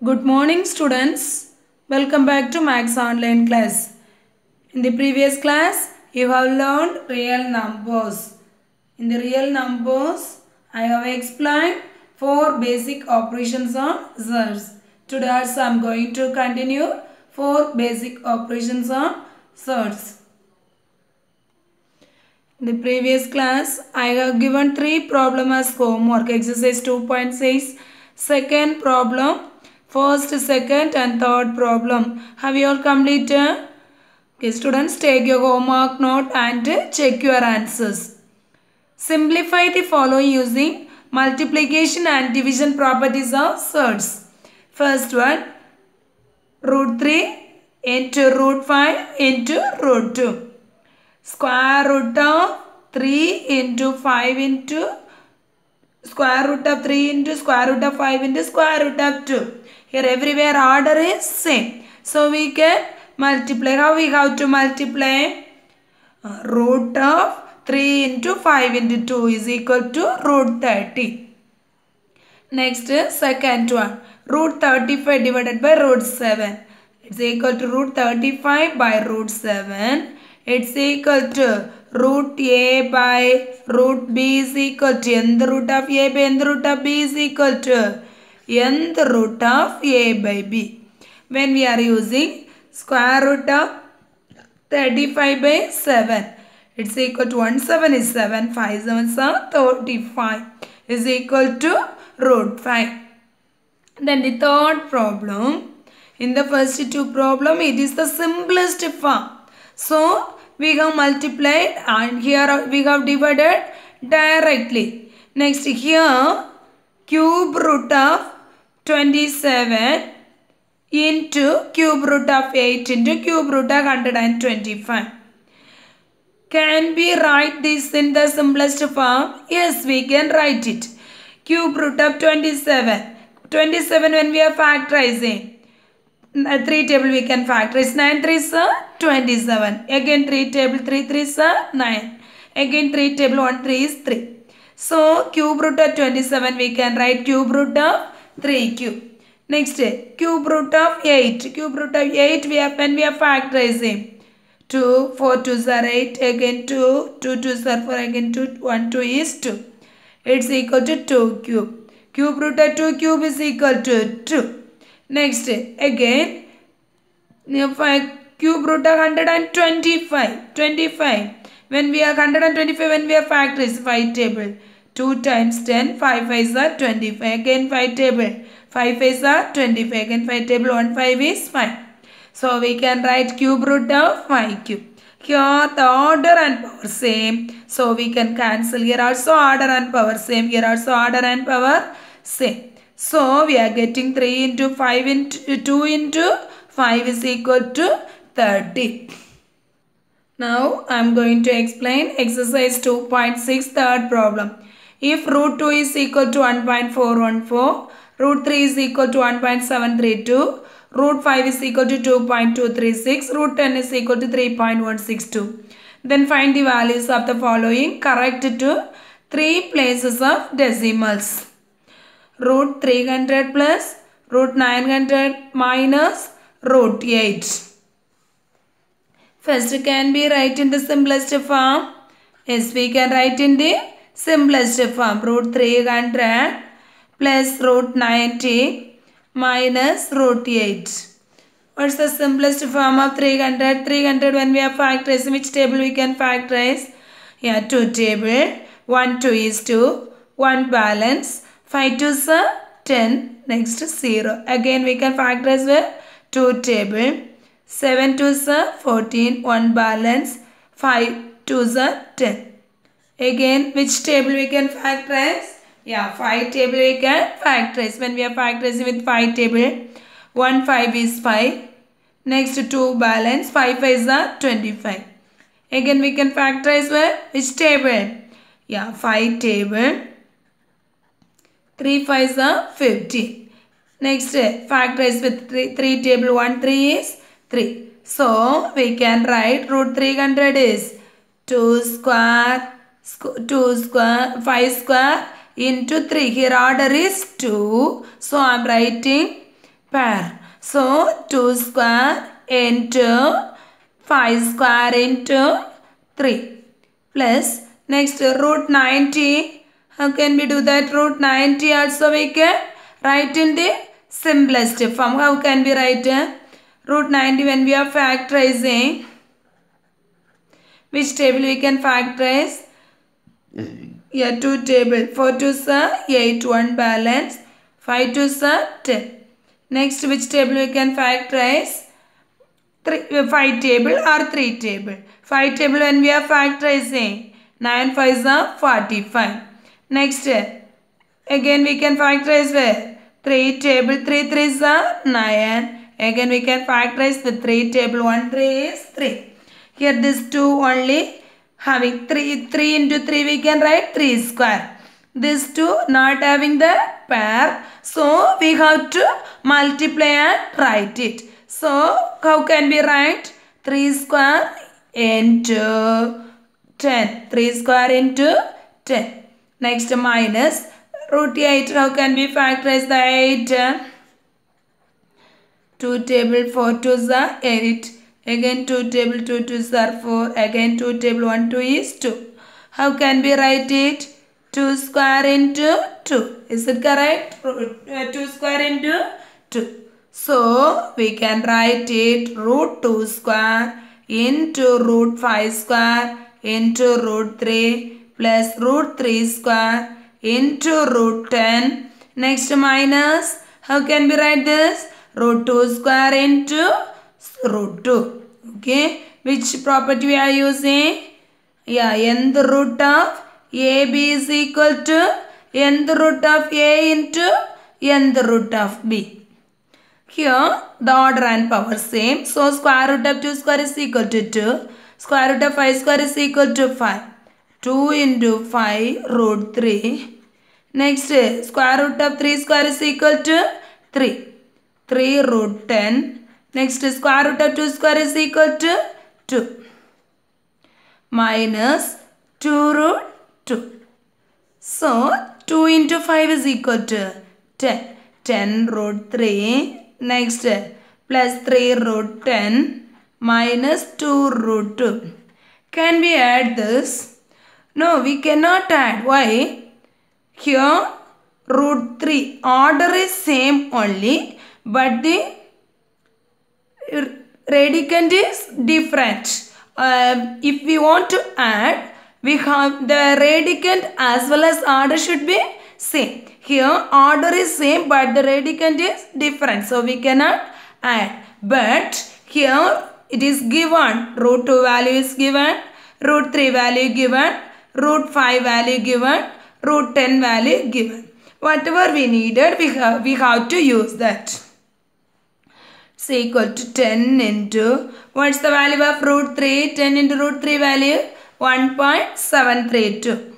Good morning students. Welcome back to Max online class. In the previous class, you have learned real numbers. In the real numbers, I have explained 4 basic operations on zeros. Today also I am going to continue 4 basic operations on zeros. In the previous class, I have given 3 problems as homework. Exercise 2.6, second problem, first, second and third problem. Have you all completed? Okay, students, take your homework note and check your answers. Simplify the following using multiplication and division properties of zeros. First one, root 3 into root 5 into root 2. Square root of 3 into 5 into square root of 3 into square root of 5 into square root of 2. Here everywhere order is same. So we can multiply. How we have to multiply? Root of 3 into 5 into 2 is equal to root 30. Next second one. Root 35 divided by root 7. It's equal to root 35 by root 7. It's equal to root a by root b is equal to nth root of a by nth root of b is equal to nth root of a by b. When we are using square root of 35 by 7, it's equal to 1 7 is 7, 5 7s are 35 is equal to root 5. Then the third problem, in the first two problem, it is the simplest form. So, we have multiplied and here we have divided directly. Next here, cube root of 27 into cube root of 8 into cube root of 125. Can we write this in the simplest form? Yes, we can write it. Cube root of 27. 27 when we are factorizing. 3 table we can factorize. 9 3s are 27. Again 3 table 3 3s are 9. Again 3 table 1 3 is 3. So cube root of 27 we can write cube root of 3 cube. Next cube root of 8. Cube root of 8 we have when we are factorizing. 2 4 2s are 8. Again 2 2 2s are 4. Again 2 1 2 is 2. It's equal to 2 cube. Cube root of 2 cube is equal to 2. Next, again, cube root of 125. 25. When we are 125, when we are factories, 5 table. 2 times 10, 5 5s are 25. Again 5 table. 5 5s are 25. Again 5 table, 1 5 is 5. So we can write cube root of 5 cube. Here the order and power same. So we can cancel. Here also order and power same. Here also order and power same. So we are getting 3 into 5 into 2 into 5 is equal to 30. Now I am going to explain exercise 2.6 third problem. If root 2 is equal to 1.414, root 3 is equal to 1.732, root 5 is equal to 2.236, root 10 is equal to 3.162. Then find the values of the following correct to 3 places of decimals. Root 300 plus root 900 minus root 8. First can be write in the simplest form. Yes, we can write in the simplest form. Root 300 plus root 90 minus root 8. What's the simplest form of 300? 300 when we are factorizing, which table we can factorize? Yeah, 2 table. 1 2 is 2. 1 balance. 5 2s are 10. Next 0. Again we can factorize with 2 table. 7 2s are 14. 1 balance. 5 2s are 10. Again which table we can factorize? Yeah, 5 table we can factorize. When we are factorizing with 5 table, 1 5 is 5. Next 2 balance. 5 5s are 25. Again we can factorize with which table? Yeah, 5 table. 3 5s are 50. Next factorize with 3 table 1 3 is 3. So we can write root 300 is 2 square 5 square into 3. Here order is 2. So I am writing pair. So 2 square into 5 square into 3 plus next root 90. How can we do that? Root 90 also we can write in the simplest form. How can we write root 90 when we are factorizing? Which table we can factorize? Yeah, 2 table. 4 2s are 8, 1 balance. 5 2s are 10. Next, which table we can factorize? 5 table or 3 table. 5 table when we are factorizing. 9 5s are 45. Next, again we can factorize where? 3 table. 3 3s are 9. Again we can factorize the 3 table. 1 3 is 3. Here this 2 only having 3 into 3 we can write 3 square. This 2 not having the pair. So we have to multiply and write it. So how can we write? 3 square into 10. 3 square into 10. Next minus root 8. How can we factorize the 8? 2 table 4 2s are 8. Again 2 table 2 2s are 4. Again 2 table 1 2 is 2. How can we write it? 2 square into 2. Is it correct? 2 square into 2. So we can write it root 2 square into root 5 square into root 3 plus root 3 square into root 10. Next minus. How can we write this? Root 2 square into root 2. Okay. Which property we are using? Yeah, nth root of AB is equal to nth root of A into nth root of B. Here the order and power same. So square root of 2 square is equal to 2. Square root of 5 square is equal to 5. 2 into 5 root 3. Next square root of 3 square is equal to 3. 3 root 10. Next square root of 2 square is equal to 2. Minus 2 root 2. So 2 into 5 is equal to 10. 10 root 3. Next plus 3 root 10 minus 2 root 2. Can we add this? No, we cannot add. Why? Here root 3 order is same only, but the radicand is different. If we want to add, we have the radicand as well as order should be same. Here order is same but the radicand is different. So we cannot add. But here it is given. Root 2 value is given. Root 3 value given. Root 5 value given. Root 10 value given. Whatever we needed, we have to use that. It's equal to 10 into, what's the value of root 3? 10 into root 3 value 1.732.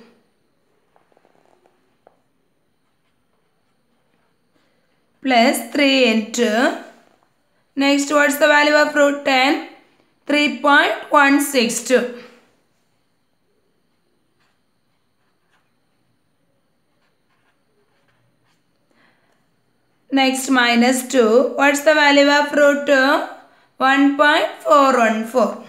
Plus 3 into, next what's the value of root 10? 3.162. Next minus 2. What's the value of root 2? 1.414.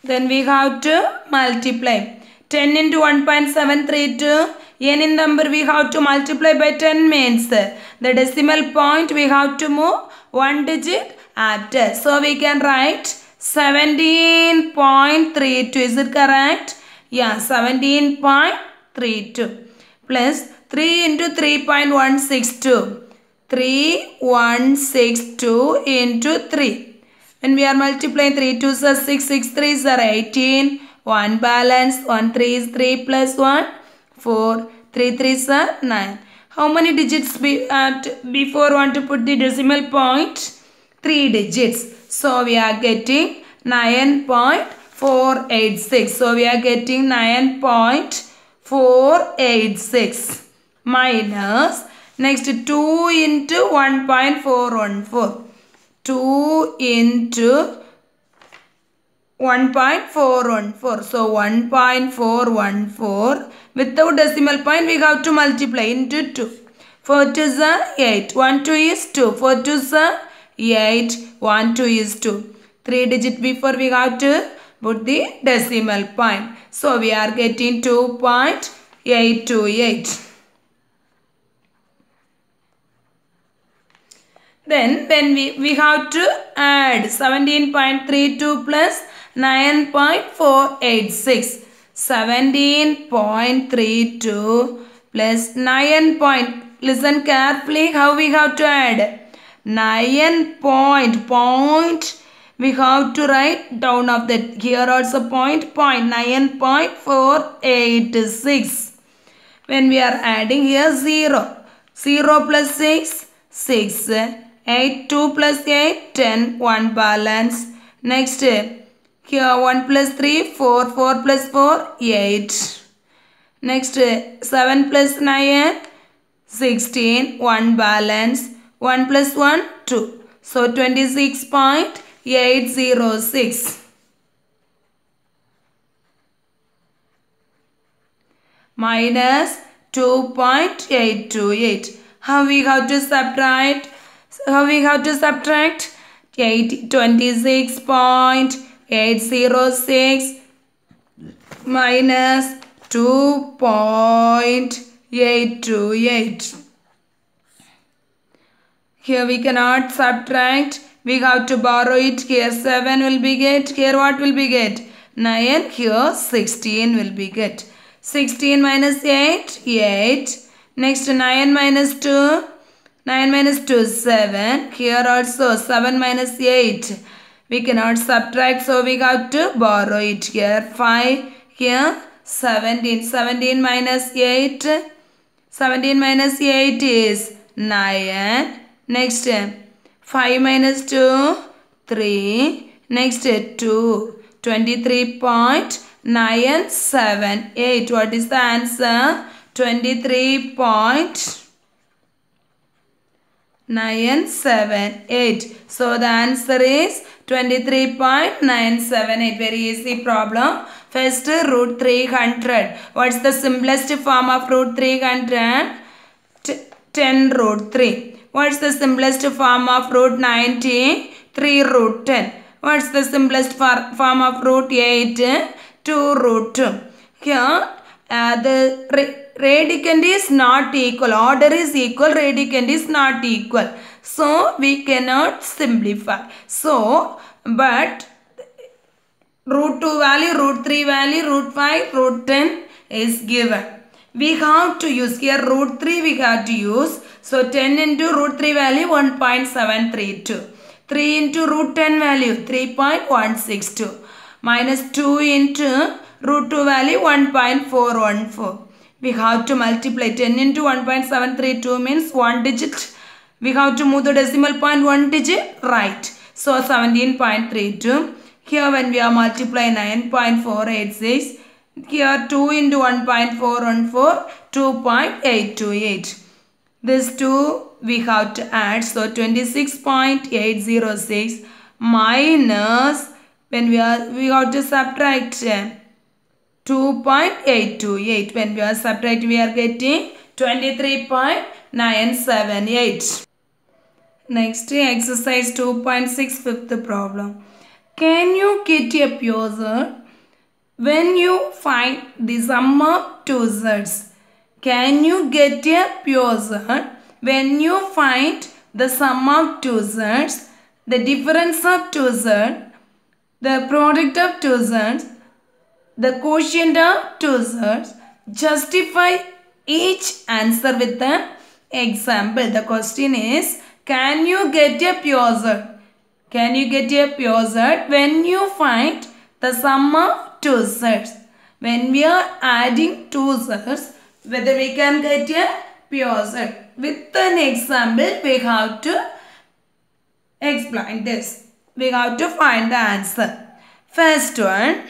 Then we have to multiply. 10 into 1.732. Any number we have to multiply by 10 means the decimal point we have to move one digit after. So we can write 17.32. Is it correct? Yeah, 17.32 plus 3 into 3.162. 3162 into 3. When we are multiplying 3 2s are 6, 6 3s are 18. 1 balance, 1 3 is 3 plus 1, 4. 3 3s are 9. How many digits before want to put the decimal point? 3 digits. So we are getting 9.486. So we are getting 9.486 minus next 2 into 1.414. 2 into 1.414. So 1.414 without decimal point we have to multiply into 2. 4 2 is 8. 1 2 is 2. 4 2 is 8. 1 2 is 2. 3 digit before we have to put the decimal point. So we are getting 2.828. Then when we have to add 17.32 plus 9.486. 17.32 plus 9 point. Listen carefully how we have to add. 9 point. We have to write down of that. Here also point. 9.486. When we are adding here 0. 0 plus 6. 6. 8, 2 plus 8, 10, 1 balance. Next, here 1 plus 3, 4, 4 plus 4, 8. Next, 7 plus 9, 16, 1 balance. 1 plus 1, 2. So, 26.806. Minus 2.828. How we have to subtract? 26.806 minus 2.828. Here we cannot subtract. We have to borrow it. Here 7 will be get. Here what will be get? 9. Here 16 will be get. 16 minus 8. 8. Next 9 minus 2. 9 minus 2 is 7. Here also 7 minus 8. We cannot subtract, so we got to borrow it. Here 5. Here 17. 17 minus 8. 17 minus 8 is 9. Next 5 minus 2. 3. Next 2. 23.978. What is the answer? 23.978. So the answer is 23.978. Very easy problem. First, root 300. What's the simplest form of root 300? 10 root 3. What's the simplest form of root 90? 3 root 10. What's the simplest form of root 8? 2 root 2. Here, the radicand is not equal. Order is equal. Radicand is not equal. So, we cannot simplify. So, but root 2 value, root 3 value, root 5, root 10 is given. We have to use here root 3 we have to use. So, 10 into root 3 value 1.732. 3 into root 10 value 3.162. Minus 2 into root 2 value 1.414. We have to multiply 10 into 1.732 means 1 digit. We have to move the decimal point 1 digit right. So 17.32. Here when we are multiplying 9.486. Here 2 into 1.414 2.828. This 2 we have to add. So 26.806 minus when we have to subtract 2.828. When we are subtracting, we are getting 23.978. Next, exercise 2.6, fifth problem. Can you get a pure Z when you find the sum of two Z's? Can you get a pure Z when you find the sum of two Z's, the difference of two Z's, the product of two Z's, the quotient of two Z's? Justify each answer with an example. The question is, can you get a pure Z? Can you get a pure Z when you find the sum of two Z's? When we are adding two Z's, whether we can get a pure Z? With an example, we have to explain this. We have to find the answer. First one.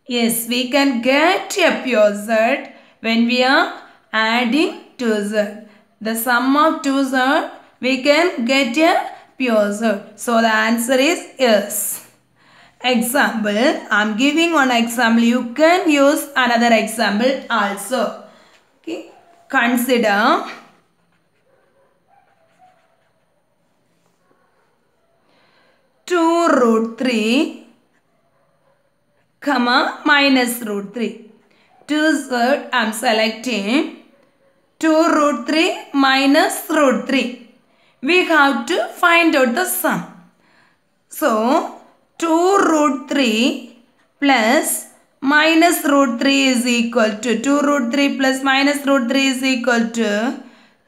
Yes, we can get a pure Z when we are adding two Z. The sum of two Z, we can get a pure Z. So the answer is yes. Example, I am giving one example. You can use another example also. Okay. Consider 2 root 3 comma minus root 3. To Z I am selecting 2 root 3 minus root 3. We have to find out the sum. So 2 root 3 plus minus root 3 is equal to 2 root 3 plus minus root 3 is equal to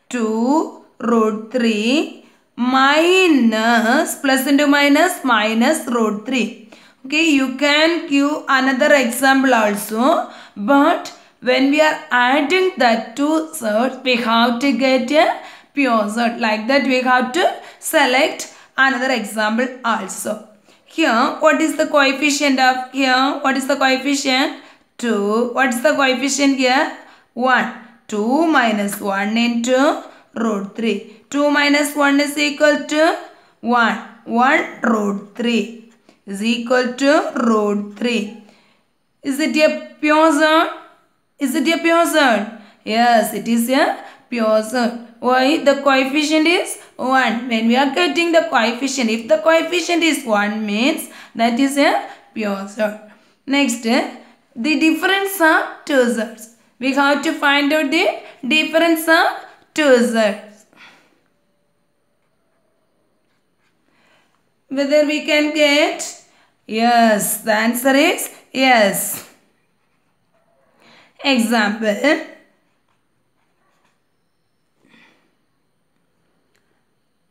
2 root 3 minus plus into minus root 3. Okay, you can give another example also, but when we are adding that two Z's, we have to get a pure Z. Like that we have to select another example also. Here, what is the coefficient of here? What is the coefficient? 2. What is the coefficient here? 1. 2 minus 1 into root 3. 2 minus 1 is equal to 1. 1 root 3 is equal to root 3. Is it a pure Z? Is it a pure Z? Yes, it is a pure Z. Why? The coefficient is 1. When we are getting the coefficient, if the coefficient is 1 means that is a pure Z. Next, the difference of two Z's. We have to find out the difference of two Z's. Whether we can get? Yes, the answer is yes. Example.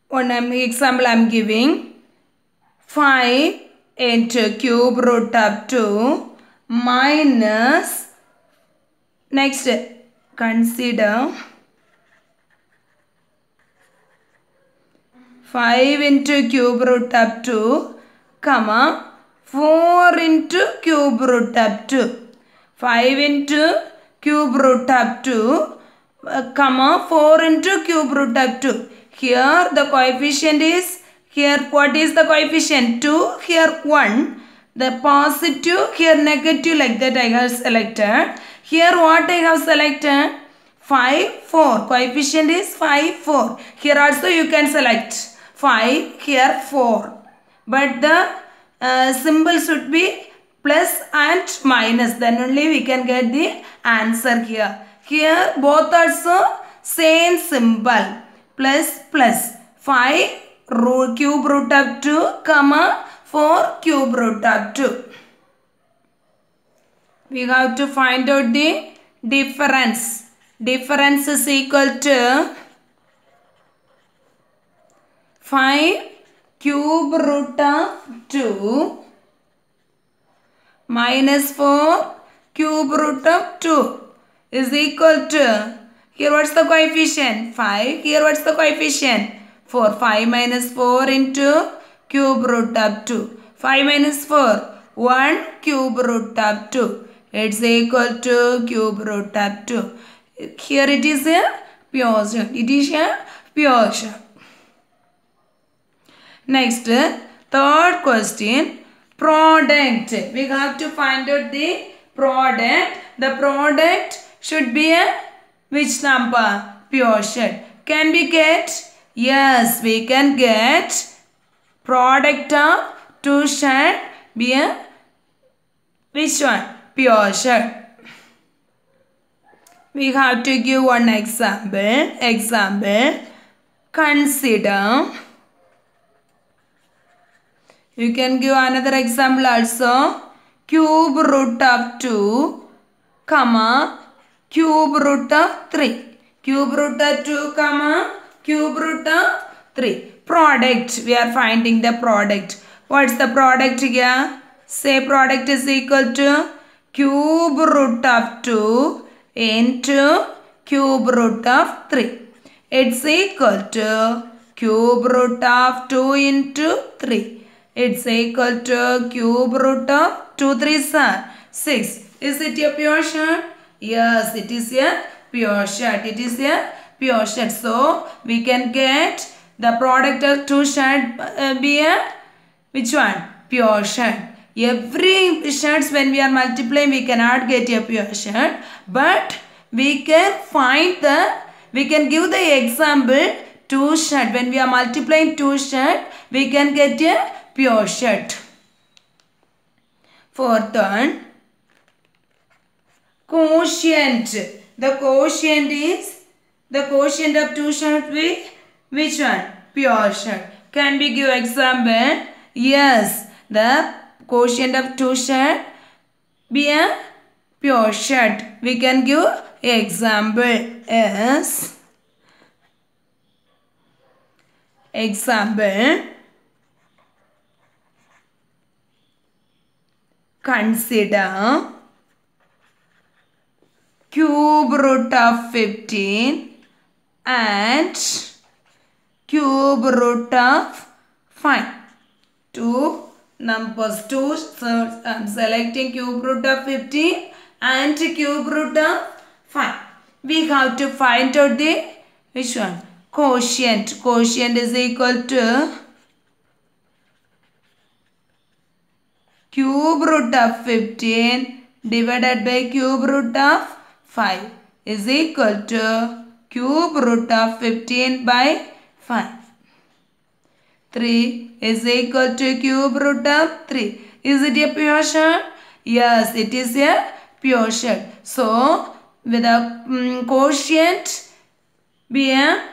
One example I am giving. 5 into cube root of 2 minus, next consider 5 into cube root of 2 comma 4 into cube root of 2. 5 into cube root of 2 comma 4 into cube root of 2. Here the coefficient is, here what is the coefficient? 2, here 1. The positive, here negative, like that I have selected. Here what I have selected? 5, 4. Coefficient is 5, 4. Here also you can select 5, here 4. But the symbol should be plus and minus. Then only we can get the answer here. Here both also same symbol. Plus plus 5 cube root of 2 comma 4 cube root of 2. We have to find out the difference. Difference is equal to 5 cube root of 2 minus 4 cube root of 2 is equal to, here what's the coefficient? 5. Here what's the coefficient? 4. 5 minus 4 into cube root of 2. 5 minus 4. 1 cube root of 2. It's equal to cube root of 2. Here it is a pure Z. It is a pure Z. Next, third question. Product. We have to find out the product. The product should be a which number? Pure Z. Can we get? Yes, we can get product of two Z be a which one? Pure Z. We have to give one example. Example. Consider. You can give another example also. Cube root of 2 comma cube root of 3. Cube root of 2 comma cube root of 3. Product. We are finding the product. What's the product here? Say product is equal to cube root of 2 into cube root of 3. It's equal to cube root of 2 into 3. It's equal to cube root of 2 3s are 6. Is it a pure Z? Yes, it is a pure Z. It is a pure Z. So we can get The product of 2 should be a which one? Pure should. Every shirts when we are multiplying we cannot get a pure shirt, but we can give the example 2 shirt. When we are multiplying 2 shirt, we can get a pure shirt. Fourth one, quotient. The quotient of 2 shirt with which one? Pure shirt. Can we give example? Yes, the quotient of 2 shirt be a pure shirt. We can give example as consider cube root of 15 and cube root of 5. 2 numbers. So I am selecting cube root of 15 and cube root of 5. We have to find out the which one? Quotient. Quotient is equal to cube root of 15 divided by cube root of 5 is equal to cube root of 15 by 5. 3 is equal to cube root of 3. Is it a pure shirt? Yes, it is a pure shirt. So, with a quotient be a,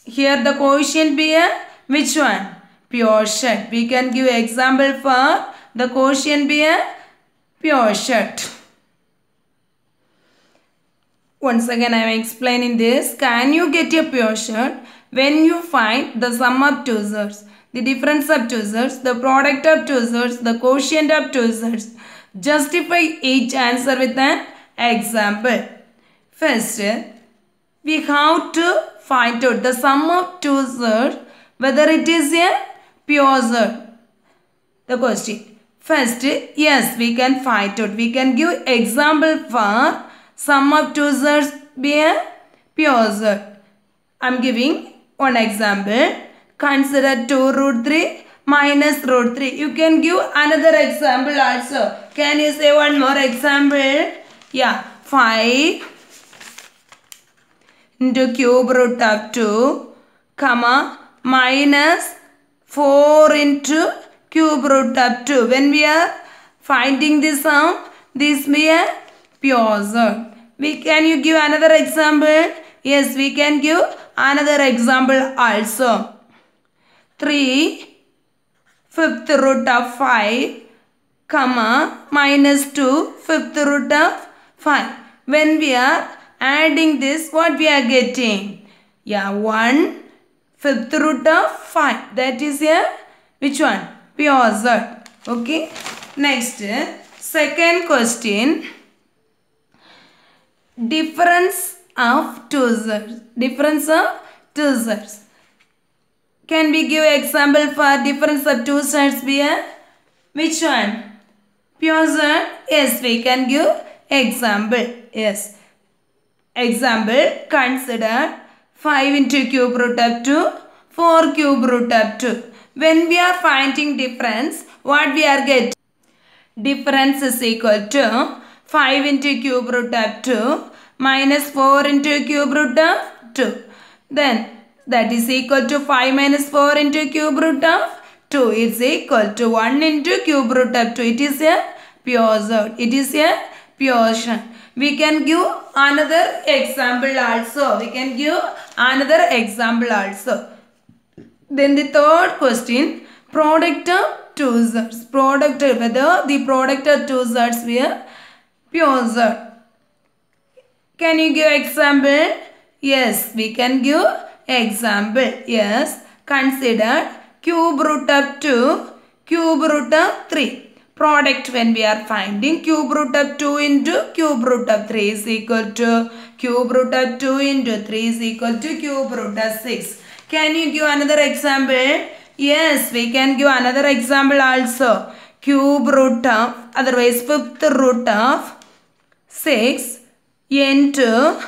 here the quotient be a which one? Pure shirt. We can give example for the quotient be a pure shirt. Once again I am explaining this. Can you get a pure shirt? When you find the sum of two sets, the difference of two sets, the product of two sets, the quotient of two sets, justify each answer with an example. First, we have to find out the sum of two sets, whether it is a pure set. The question. First, yes, we can find out. We can give example for sum of two sets be a pure set. I am giving one example. Consider 2 root 3 minus root 3. You can give another example also. Can you say one more example? Yeah. 5 into cube root of 2, comma, minus 4 into cube root of 2. When we are finding the sum, this be a pure set. Can you give another example? Yes, we can give another example also. 3 fifth root of 5, comma, minus 2 fifth root of 5. When we are adding this, what we are getting? Yeah, 1 fifth root of 5. That is a which one? Pure set. Okay. Next, second question. Difference of two sets. Difference of two sets. Can we give example for difference of two sets be a which one? Pure set? Yes, we can give example. Yes. Example, consider 5 into cube root of 2, 4 cube root of 2. When we are finding difference, what we are getting? Difference is equal to 5 into cube root of 2 minus 4 into cube root of 2. Then that is equal to 5 minus 4 into cube root of 2 is equal to 1 into cube root of 2. It is a pure set. It is a pure set. We can give another example also. Then the third question, product of two sets. Whether the product of two sets be a pure set. Can you give example? Yes, we can give example. Yes, consider cube root of 2, cube root of 3. Product when we are finding cube root of 2 into cube root of 3 is equal to cube root of 2 into 3 is equal to cube root of 6. Can you give another example? Yes, we can give another example also. Cube root of, otherwise fifth root of 6 into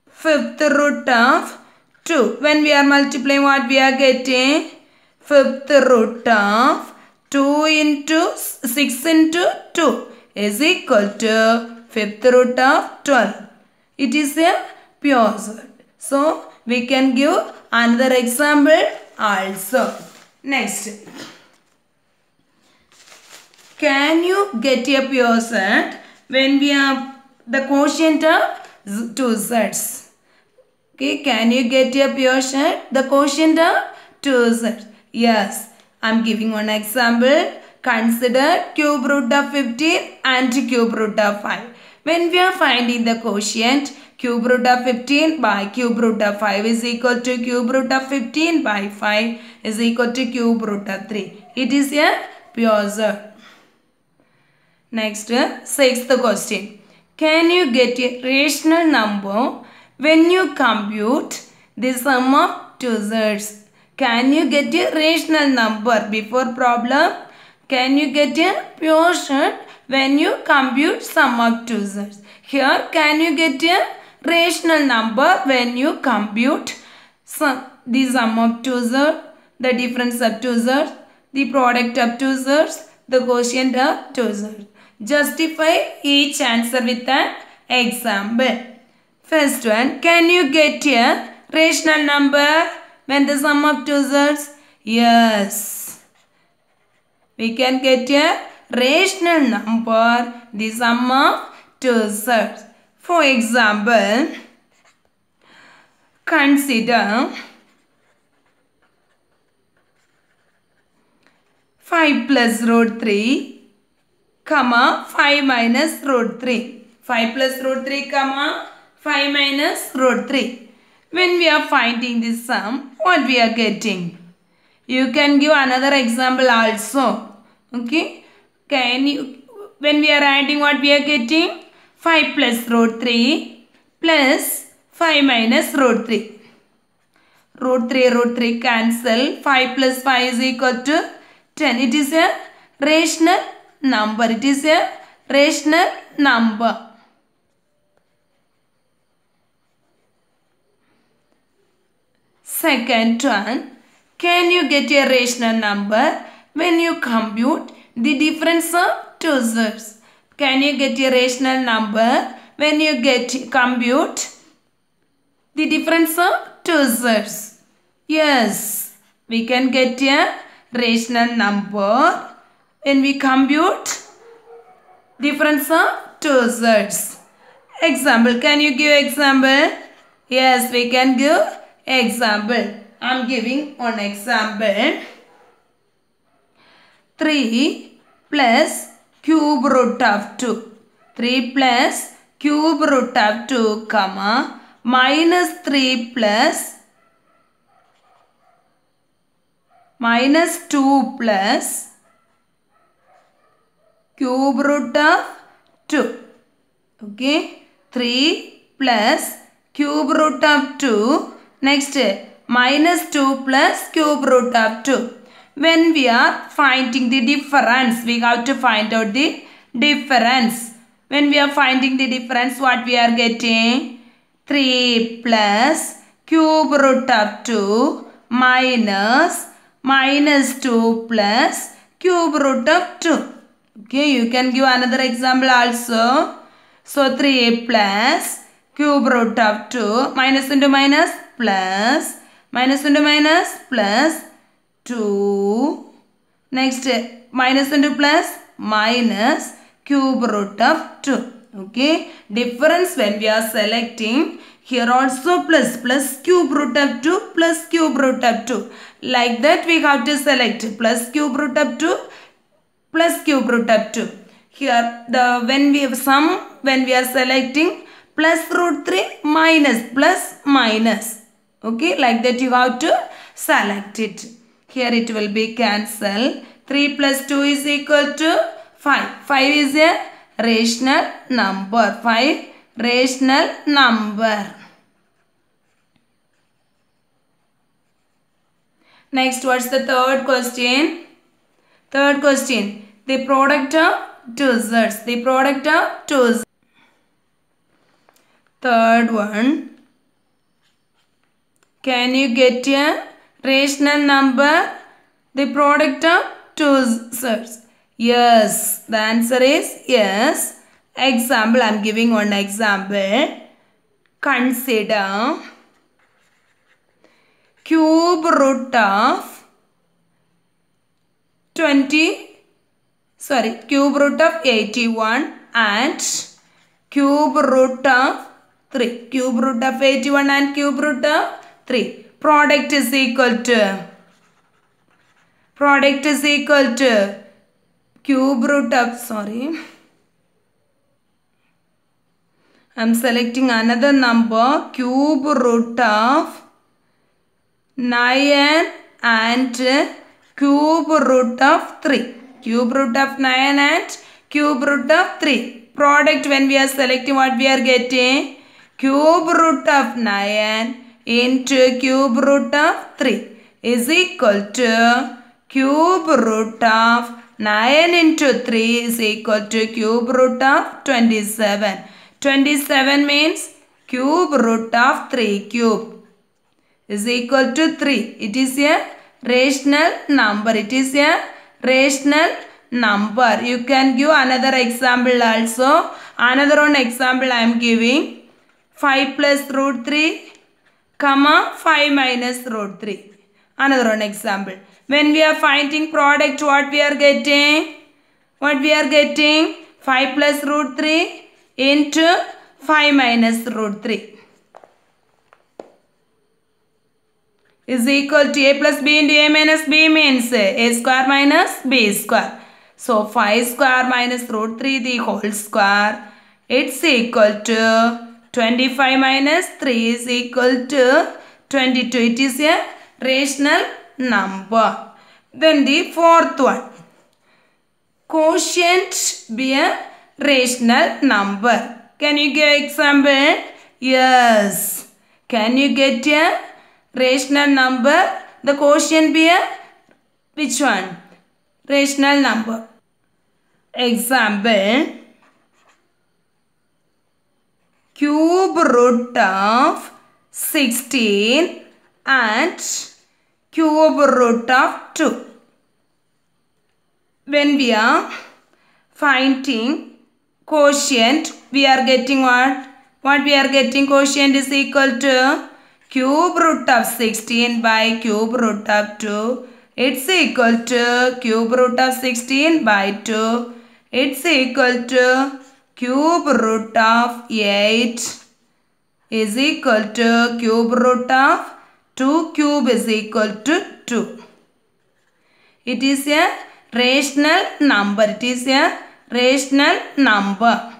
fifth root of 2. When we are multiplying, what we are getting? Fifth root of 2 into 6 into 2 is equal to fifth root of 12. It is a pure set. So, we can give another example also. Next. Can you get a pure set when we have the quotient of two sets? Okay, can you get a pure set? The quotient of two sets. Yes, I am giving one example. Consider cube root of 15 and cube root of 5. When we are finding the quotient, cube root of 15 by cube root of 5 is equal to cube root of 15 by 5 is equal to cube root of 3. It is a pure set. Next, sixth question. Can you get a rational number when you compute the sum of two sets? Can you get a rational number before problem? Can you get a pure set when you compute sum of two sets? Here, can you get a rational number when you compute the sum of two sets, the difference of two sets, the product of two sets, the quotient of two sets? Justify each answer with an example. First one, can you get a rational number when the sum of two sets? Yes. We can get a rational number, the sum of two sets. For example, consider 5 plus root 3 comma 5 minus root 3. 5 plus root 3 comma 5 minus root 3. When we are finding this sum, what we are getting? You can give another example also. Okay. When we are adding, what we are getting? 5 plus root 3 plus 5 minus root 3. Root 3 cancel. 5 plus 5 is equal to 10. It is a rational number. It is a rational number. Second one, can you get a rational number when you compute the difference of two sets? Can you get a rational number when you compute the difference of two sets? Yes, we can get a rational number when we compute difference of two sets. Example, can you give example? Yes, we can give example. I am giving one example. 3 plus cube root of 2. 3 plus cube root of 2 comma minus 3 plus minus 2 plus cube root of 2. Okay. 3 plus cube root of 2. Next, minus 2 plus cube root of 2. When we are finding the difference, we have to find out the difference. When we are finding the difference, what we are getting? 3 plus cube root of 2 minus 2 plus cube root of 2. Okay, you can give another example also. So, 3 plus cube root of 2 minus into minus plus minus into minus plus 2. Next, minus into plus minus cube root of 2. Okay, difference when we are selecting, here also plus cube root of 2 plus cube root of 2. Like that we have to select plus cube root of 2 plus cube root of 2. Here when we are selecting plus root 3 minus plus minus. Okay, like that you have to select it. Here it will be cancel. 3 plus 2 is equal to 5. 5 is a rational number. 5 rational number. Next, what's the third question? Third question. The product of two sets. The product of two sets. Third one. Can you get a rational number? The product of two sets. Yes. The answer is yes. Example, I am giving one example. Consider cube root of cube root of 81 and cube root of 3. Cube root of 81 and cube root of 3. Product is equal to cube root of, I am selecting another number, cube root of 9 and cube root of 3. Cube root of 9 and cube root of 3. Product, when we are selecting, what we are getting? Cube root of 9 into cube root of 3 is equal to cube root of 9 into 3 is equal to cube root of 27. 27 means cube root of 3 cube is equal to 3. It is a rational number. It is a rational number. You can give another example also. Another one example I am giving. 5 plus root 3, 5 minus root 3. Another one example. When we are finding product, what we are getting? 5 plus root 3 into 5 minus root 3 is equal to a plus b into a minus b means a square minus b square. So 5 square minus root 3 the whole square, it's equal to 25 minus 3 is equal to 22. It is a rational number. Then the fourth one. Quotient be a rational number. Can you give example? Yes. Can you get a rational number? The quotient be a which one? Rational number. Example. Cube root of 16 and cube root of 2. When we are finding quotient, we are getting what? What we are getting? Quotient is equal to cube root of 16 by cube root of 2. It's equal to cube root of 16 by 2. It's equal to cube root of 8 is equal to cube root of 2 cube is equal to 2. It is a rational number. It is a rational number.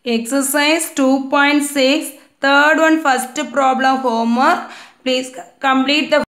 Exercise 2.6, third one, first problem homework. Please complete the